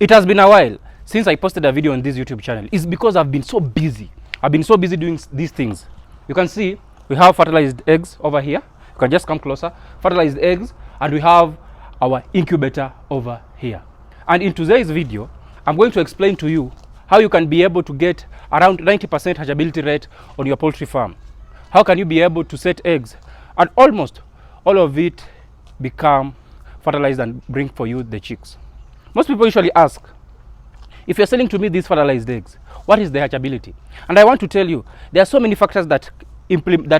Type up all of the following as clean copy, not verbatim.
It has been a while since I posted a video on this YouTube channel. It's because I've been so busy. I've been so busy doing these things. You can see we have fertilized eggs over here. You can just come closer. Fertilized eggs, and we have our incubator over here. And in today's video, I'm going to explain to you how you can be able to get around 90% hatchability rate on your poultry farm. How can you be able to set eggs and almost all of it become fertilized and bring for you the chicks. Most people usually ask, if you're selling to me these fertilized eggs, what is the hatchability? And I want to tell you, there are so many factors that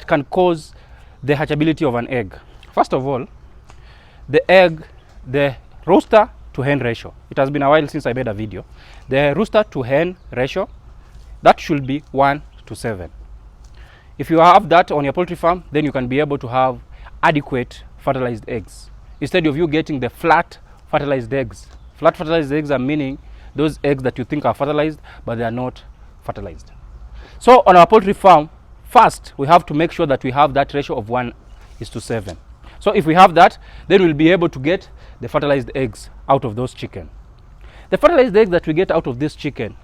can cause the hatchability of an egg. First of all, the rooster to hen ratio. It has been a while since I made a video. The rooster to hen ratio, that should be 1:7. If you have that on your poultry farm, then you can be able to have adequate fertilized eggs instead of you getting the flat fertilized eggs. Flat fertilized eggs are meaning those eggs that you think are fertilized, but they are not fertilized. So on our poultry farm, first we have to make sure that we have that ratio of 1:7. So if we have that, then we'll be able to get the fertilized eggs out of those chicken. The fertilized eggs that we get out of this chicken,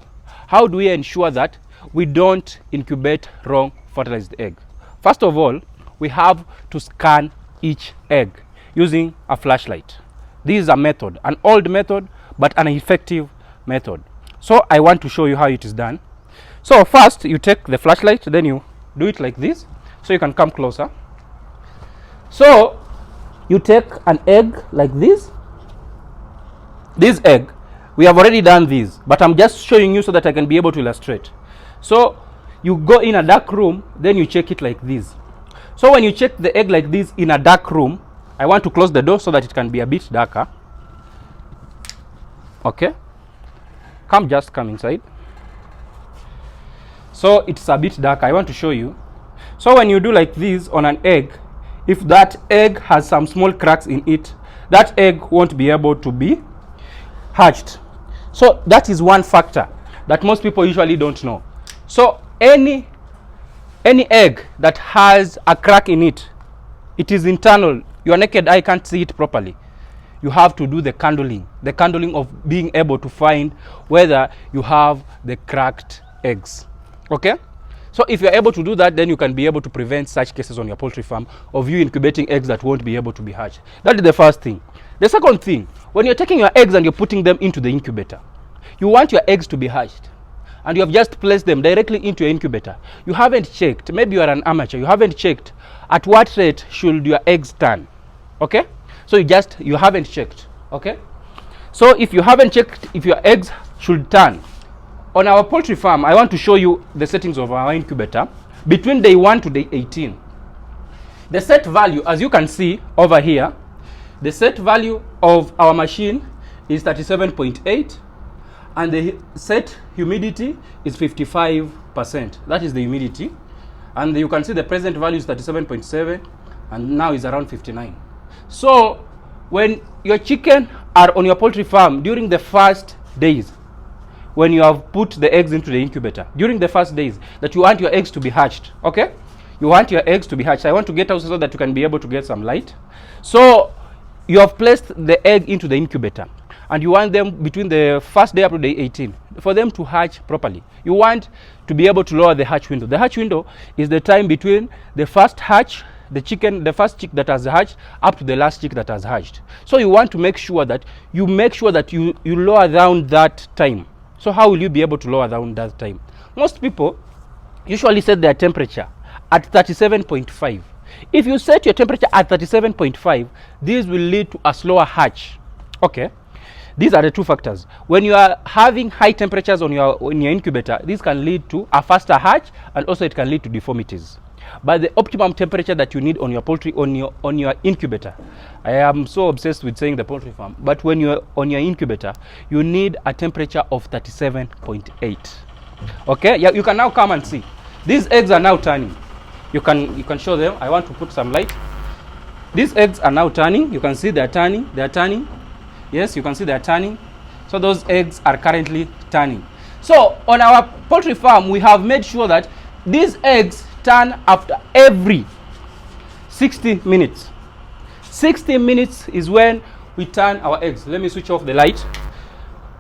how do we ensure that we don't incubate wrong fertilized egg? First of all, we have to scan each egg using a flashlight. This is a method, an old method, but an effective method. So I want to show you how it is done. So first you take the flashlight, then you do it like this, so you can come closer. So you take an egg like this. This egg, we have already done this, but I'm just showing you so that I can be able to illustrate. So you go in a dark room, then you check it like this. So when you check the egg like this in a dark room, I want to close the door so that it can be a bit darker. Okay, just come inside. So it's a bit darker. I want to show you. So when you do like this on an egg, if that egg has some small cracks in it, that egg won't be able to be hatched. So that is one factor that most people usually don't know. So any egg that has a crack in it, it is internal. Your naked eye can't see it properly. You have to do the candling of being able to find whether you have the cracked eggs. Okay? So if you're able to do that, then you can be able to prevent such cases on your poultry farm of you incubating eggs that won't be able to be hatched. That is the first thing. The second thing, when you're taking your eggs and you're putting them into the incubator, you want your eggs to be hatched, and you have just placed them directly into your incubator. You haven't checked, maybe you are an amateur, you haven't checked at what rate should your eggs turn. Okay? So you haven't checked. Okay? So if you haven't checked if your eggs should turn, on our poultry farm, I want to show you the settings of our incubator between day 1 to day 18. The set value, as you can see over here, the set value of our machine is 37.8, and the set humidity is 55%. That is the humidity. And you can see the present value is 37.7, and now is around 59. So when your chicken are on your poultry farm during the first days, when you have put the eggs into the incubator, during the first days that you want your eggs to be hatched, okay? You want your eggs to be hatched. I want to get out so that you can be able to get some light. So you have placed the egg into the incubator, and you want them between the first day up to day 18 for them to hatch properly. You want to be able to lower the hatch window. The hatch window is the time between the first hatch, the first chick that has hatched, up to the last chick that has hatched. So you want to make sure that you lower down that time. So how will you be able to lower down that time? Most people usually set their temperature at 37.5. If you set your temperature at 37.5, this will lead to a slower hatch. Okay? These are the two factors. When you are having high temperatures on your incubator, this can lead to a faster hatch, and also it can lead to deformities. But the optimum temperature that you need on your poultry, on your incubator, I am so obsessed with saying the poultry farm, but when you're on your incubator, you need a temperature of 37.8. Okay? Yeah, you can now come and see. These eggs are now turning. You can show them. I want to put some light. These eggs are now turning. You can see they are turning. They are turning. Yes, you can see they are turning. So those eggs are currently turning. So on our poultry farm, we have made sure that these eggs turn after every 60 minutes. 60 minutes is when we turn our eggs. Let me switch off the light.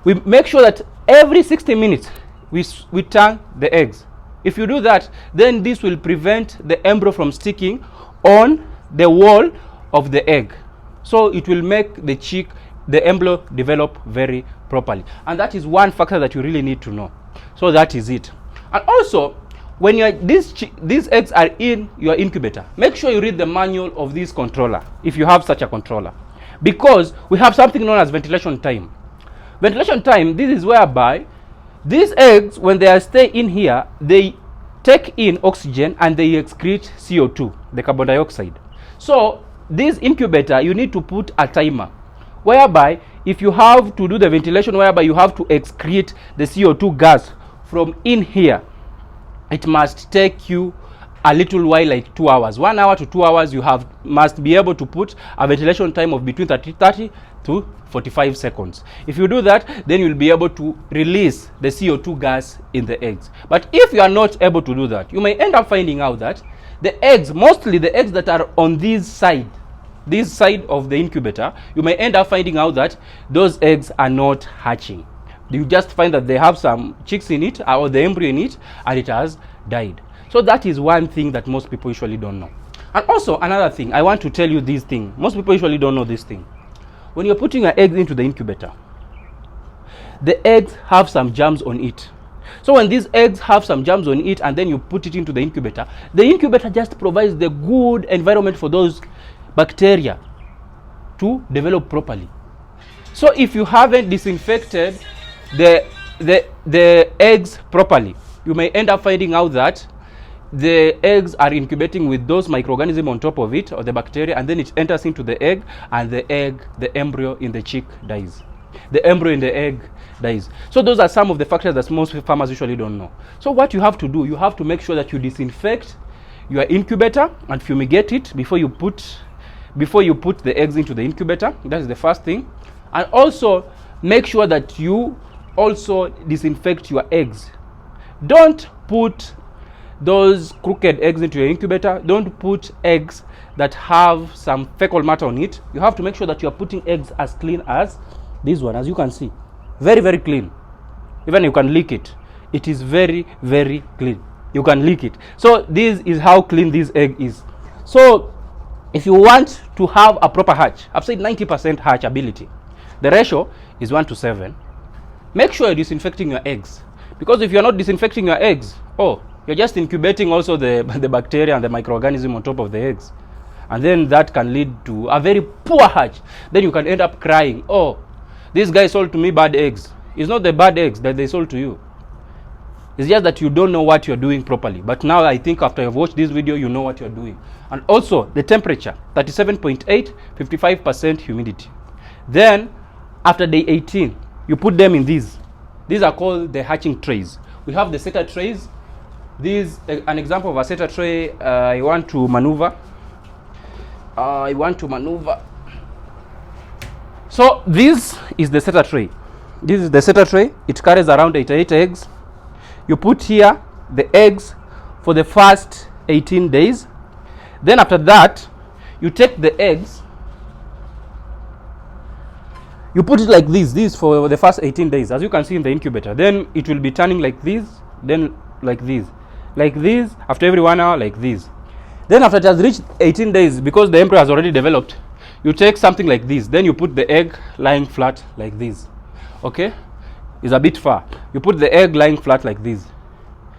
we make sure that every 60 minutes we turn the eggs. If you do that, then this will prevent the embryo from sticking on the wall of the egg. So it will make the embryo develop very properly. And that is one factor that you really need to know. So that is it. And also, when these eggs are in your incubator, make sure you read the manual of this controller, if you have such a controller. Because we have something known as ventilation time. Ventilation time, this is whereby these eggs, when they stay in here, they take in oxygen and they excrete CO2, the carbon dioxide. So this incubator, you need to put a timer, whereby if you have to do the ventilation, whereby you have to excrete the CO2 gas from in here, it must take you a little while, like 2 hours. 1 hour to 2 hours, you must be able to put a ventilation time of between 30 to 45 seconds. If you do that, then you'll be able to release the CO2 gas in the eggs. But if you are not able to do that, you may end up finding out that the eggs, mostly the eggs that are on this side of the incubator, you may end up finding out that those eggs are not hatching. You just find that they have some chicks in it, or the embryo in it, and it has died. So that is one thing that most people usually don't know. And also another thing, I want to tell you this thing. Most people usually don't know this thing. When you're putting your eggs into the incubator, the eggs have some germs on it. So when these eggs have some germs on it and then you put it into the incubator just provides the good environment for those bacteria to develop properly. So if you haven't disinfected the eggs properly, you may end up finding out that the eggs are incubating with those microorganisms on top of it, or the bacteria, and then it enters into the egg, and the embryo in the chick dies. The embryo in the egg dies. So those are some of the factors that most farmers usually don't know. So what you have to do, you have to make sure that you disinfect your incubator and fumigate it before you put the eggs into the incubator. That is the first thing. And also make sure that you also disinfect your eggs. Don't put those crooked eggs into your incubator. Don't put eggs that have some fecal matter on it. You have to make sure that you are putting eggs as clean as this one, as you can see. Very, very clean. Even you can lick it. It is very, very clean. You can lick it. So this is how clean this egg is. So if you want to have a proper hatch, I've said 90% hatch ability. The ratio is 1 to 7. Make sure you're disinfecting your eggs. Because if you're not disinfecting your eggs, you're just incubating also the bacteria and the microorganism on top of the eggs. And then that can lead to a very poor hatch. Then you can end up crying, this guy sold to me bad eggs. It's not the bad eggs that they sold to you. It's just that you don't know what you're doing properly. But now I think after you've watched this video, you know what you're doing. And also the temperature, 37.8, 55% humidity. Then after day 18, you put them in these. These are called the hatching trays. We have the setter trays. This is an example of a setter tray. I want to maneuver. So this is the setter tray. This is the setter tray. It carries around 88 eggs. You put here the eggs for the first 18 days. Then after that, you take the eggs. You put it like this for the first 18 days, as you can see in the incubator. Then it will be turning like this, then like this. Like this, after every 1 hour, like this. Then after it has reached 18 days, because the embryo has already developed, you take something like this. Then you put the egg lying flat like this. Okay? It's a bit far. You put the egg lying flat like this,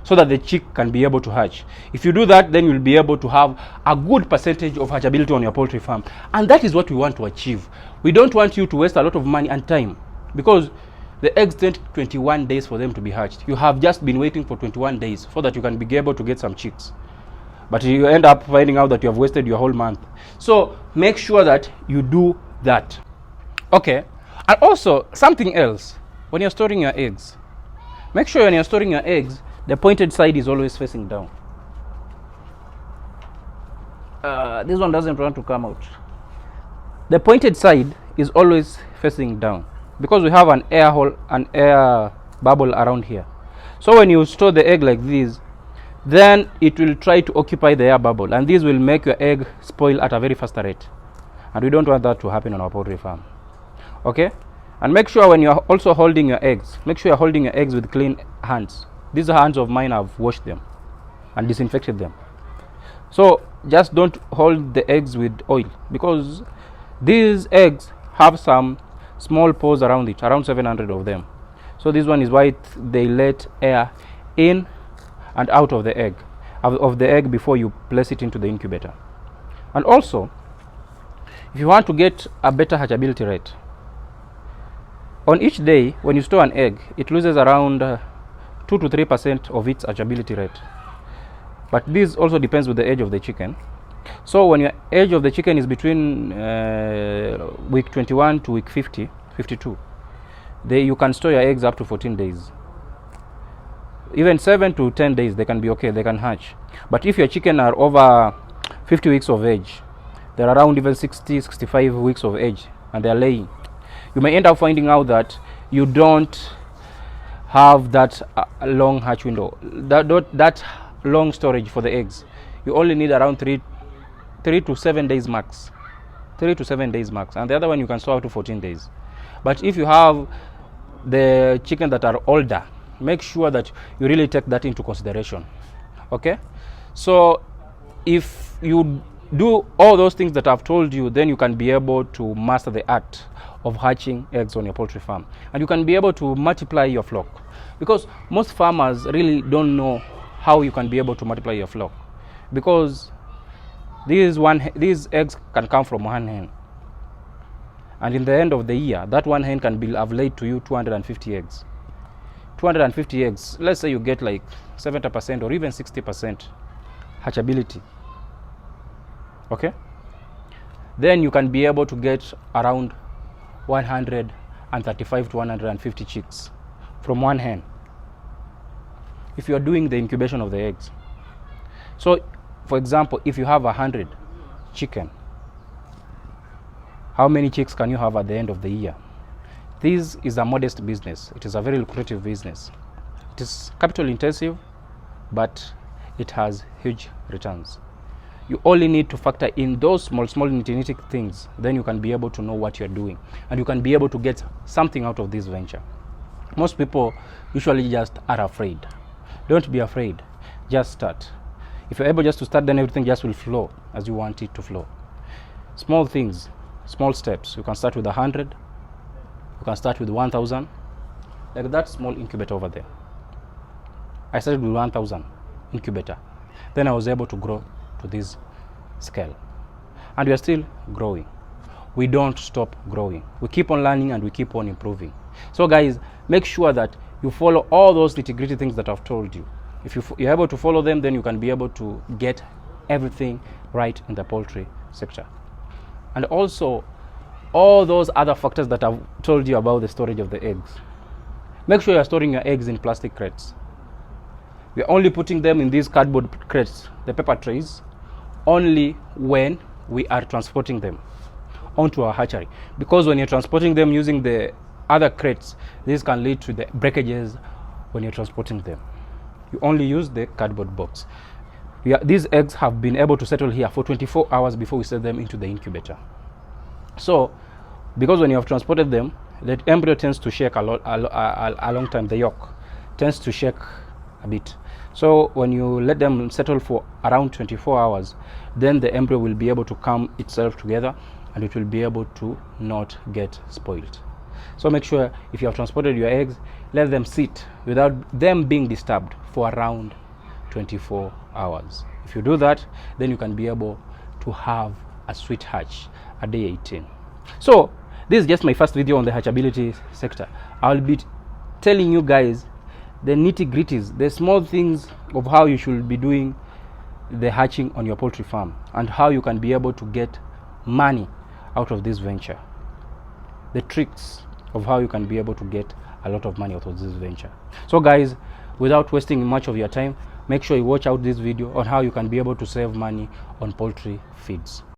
so that the chick can be able to hatch. If you do that, then you'll be able to have a good percentage of hatchability on your poultry farm. And that is what we want to achieve. We don't want you to waste a lot of money and time, because the eggs take 21 days for them to be hatched. You have just been waiting for 21 days so that you can be able to get some chicks. But you end up finding out that you have wasted your whole month. So make sure that you do that. Okay. And also something else, when you're storing your eggs, make sure when you're storing your eggs, the pointed side is always facing down. This one doesn't want to come out. The pointed side is always facing down, because we have an air bubble around here. So when you store the egg like this, then it will try to occupy the air bubble, and this will make your egg spoil at a very fast rate. And we don't want that to happen on our poultry farm. Okay? And make sure when you're also holding your eggs, make sure you're holding your eggs with clean hands. These hands of mine, I've washed them and disinfected them. So just don't hold the eggs with oil, because these eggs have some small pores around it, around 700 of them. So this one is why they let air in and out of the egg before you place it into the incubator. And also, if you want to get a better hatchability rate, on each day when you store an egg, it loses around 2 to 3% of its hatchability rate. But this also depends with the age of the chicken. So when your age of the chicken is between week 21 to week 52, you can store your eggs up to 14 days. Even 7 to 10 days, they can be okay, they can hatch. But if your chicken are over 50 weeks of age, they're around even 65 weeks of age, and they're laying, you may end up finding out that you don't have that long hatch window, that long storage for the eggs. You only need around 3 to 7 days max. 3 to 7 days max, and the other one you can store up to 14 days. But if you have the chicken that are older, make sure that you really take that into consideration. Okay, so if you do all those things that I've told you, then you can be able to master the art of hatching eggs on your poultry farm, and you can be able to multiply your flock, because most farmers really don't know how you can be able to multiply your flock, because these eggs can come from one hen, and in the end of the year, that one hen can have laid to you 250 eggs. 250 eggs, let's say you get like 70% or even 60% hatchability. Okay, then you can be able to get around 135 to 150 chicks from one hen if you are doing the incubation of the eggs. So for example, if you have 100 chicken, how many chicks can you have at the end of the year? This is a modest business. It is a very lucrative business. It is capital intensive, but it has huge returns. You only need to factor in those small nitty things, then you can be able to know what you're doing, and you can be able to get something out of this venture. Most people usually just are afraid. Don't be afraid, just start. If you're able just to start, then everything just will flow as you want it to flow. Small things, small steps. You can start with 100, you can start with 1,000, like that small incubator over there. I started with 1,000 incubator, then I was able to grow to this scale, and we are still growing. We don't stop growing. We keep on learning and we keep on improving. So guys, make sure that you follow all those nitty-gritty things that I've told you. If you're able to follow them, then you can be able to get everything right in the poultry sector. And also all those other factors that I've told you about the storage of the eggs. Make sure you're storing your eggs in plastic crates. We're only putting them in these cardboard crates, the paper trays, only when we are transporting them onto our hatchery, because when you're transporting them using the other crates, this can lead to the breakages when you're transporting them. You only use the cardboard box. These eggs have been able to settle here for 24 hours before we set them into the incubator. So because when you have transported them, the embryo tends to shake a long time. The yolk tends to shake a bit. So when you let them settle for around 24 hours, then the embryo will be able to come itself together, and it will be able to not get spoiled. So make sure if you have transported your eggs, let them sit without them being disturbed for around 24 hours. If you do that, then you can be able to have a sweet hatch at day 18. So this is just my first video on the hatchability sector. I'll be telling you guys the nitty-gritties, the small things of how you should be doing the hatching on your poultry farm, and how you can be able to get money out of this venture. The tricks of how you can be able to get a lot of money out of this venture. So guys, without wasting much of your time, make sure you watch out this video on how you can be able to save money on poultry feeds.